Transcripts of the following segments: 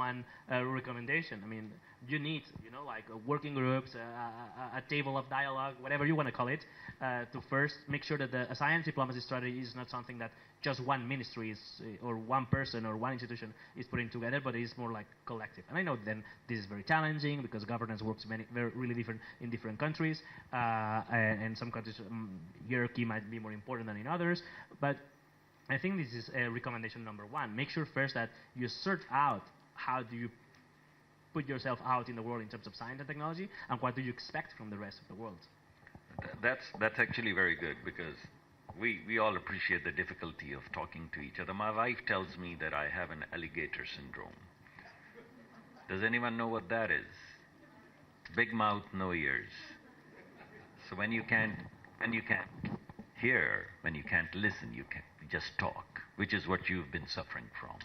one recommendation. I mean, you need, like working groups, a table of dialogue, whatever you want to call it, to first make sure that the science diplomacy strategy is not something that just one ministry is, or one person or one institution is putting together, but it is more like collective. And I know then this is very challenging because governance works really different in different countries, and some countries hierarchy might be more important than in others, but I think this is recommendation number one. Make sure first that you search out how do you put yourself out in the world in terms of science and technology, and what do you expect from the rest of the world. That's actually very good, because we all appreciate the difficulty of talking to each other. My wife tells me that I have an alligator syndrome. Does anyone know what that is? Big mouth, no ears. So when you can't hear, when you can't listen, you just talk, which is what you've been suffering from.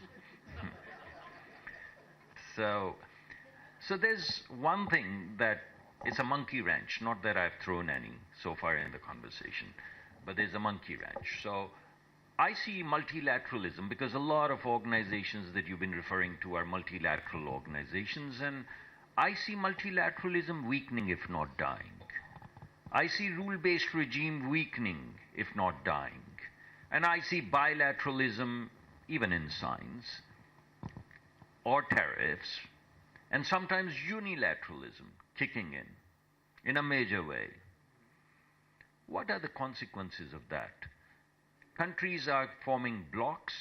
So there's one thing that it's a monkey wrench, not that I've thrown any so far in the conversation, but there's a monkey wrench. So I see multilateralism, because a lot of organizations that you've been referring to are multilateral organizations, and I see multilateralism weakening, if not dying. I see rule-based regime weakening, if not dying. And I see bilateralism, even in science, or tariffs, and sometimes unilateralism kicking in a major way. What are the consequences of that? Countries are forming blocs,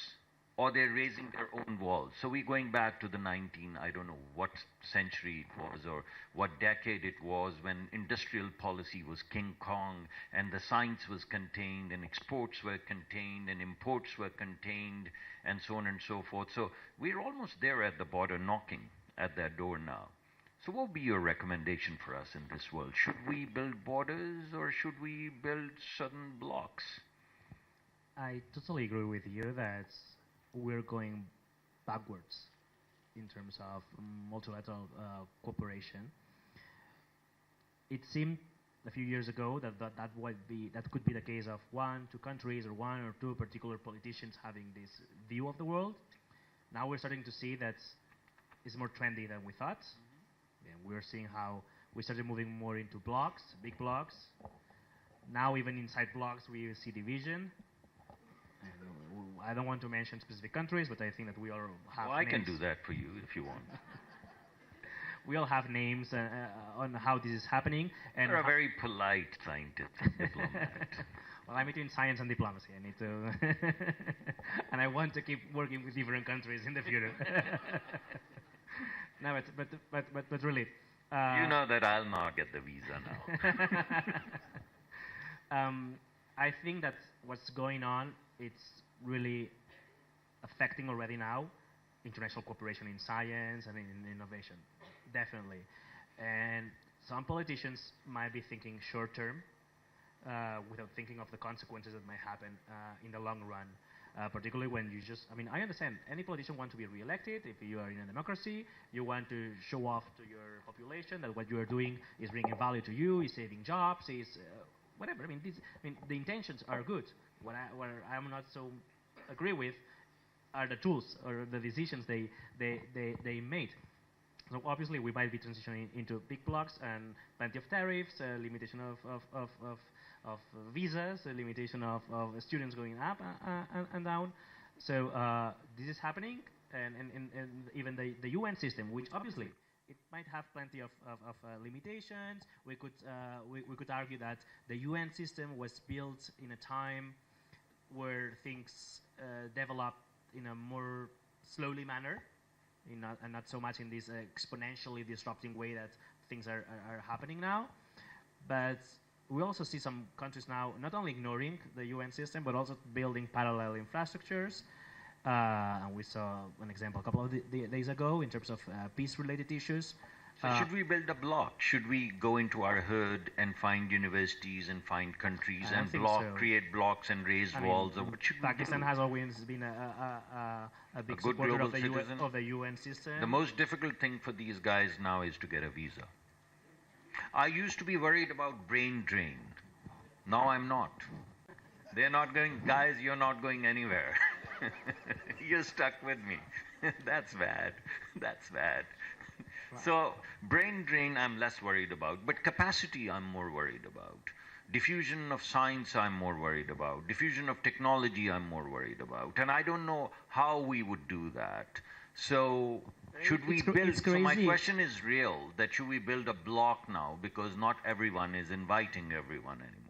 or they're raising their own walls. So we're going back to the I don't know what century it was, or what decade it was, when industrial policy was King Kong, and the science was contained, and exports were contained, and imports were contained, and so on and so forth. So we're almost there at the border, knocking at that door now. So what would be your recommendation for us in this world? Should we build borders, or should we build certain blocks? I totally agree with you that we're going backwards in terms of multilateral cooperation. It seemed a few years ago that could be the case of 1, 2 countries, or 1 or 2 particular politicians having this view of the world. Now we're starting to see that it's more trendy than we thought. And we're seeing how we started moving more into blocks, big blocks. Now even inside blocks we see division. And I don't want to mention specific countries, but I think that we all have I names. can do that for you if you want. We all have names on how this is happening. And You're a very polite scientist and diplomat. Well, I'm between science and diplomacy. I need to... and I want to keep working with different countries in the future. No, but really... you know that I'll not get the visa now. I think that what's going on, it's really affecting already now international cooperation in science and in innovation, definitely. And some politicians might be thinking short term without thinking of the consequences that might happen in the long run. Particularly when you just, I mean, I understand any politician wants to be re-elected. If you are in a democracy, you want to show off to your population that what you are doing is bringing value to you, is saving jobs, is whatever. I mean, the intentions are good. What I'm not so agree with are the tools or the decisions they made. So obviously we might be transitioning into big blocks and plenty of tariffs, limitation of visas, a limitation of students going up and down. So this is happening, and even the UN system, which obviously it might have plenty of limitations. We could argue that the UN system was built in a time where things developed in a more slowly manner, and not so much in this exponentially disrupting way that things are happening now. But we also see some countries now not only ignoring the UN system, but also building parallel infrastructures. And we saw an example a couple of days ago in terms of peace-related issues. So should we build a block? Should we go into our herd and find universities and find countries and create blocks and raise walls? Or what should Pakistan has always been a big supporter of the UN system. The most difficult thing for these guys now is to get a visa. I used to be worried about brain drain. Now I'm not. They're not going, guys, you're not going anywhere. You're stuck with me. That's bad. That's bad. So brain drain I'm less worried about, but capacity I'm more worried about. Diffusion of science I'm more worried about. Diffusion of technology I'm more worried about. And I don't know how we would do that. So should we build, so my question is real, that should we build a block now, because not everyone is inviting everyone anymore.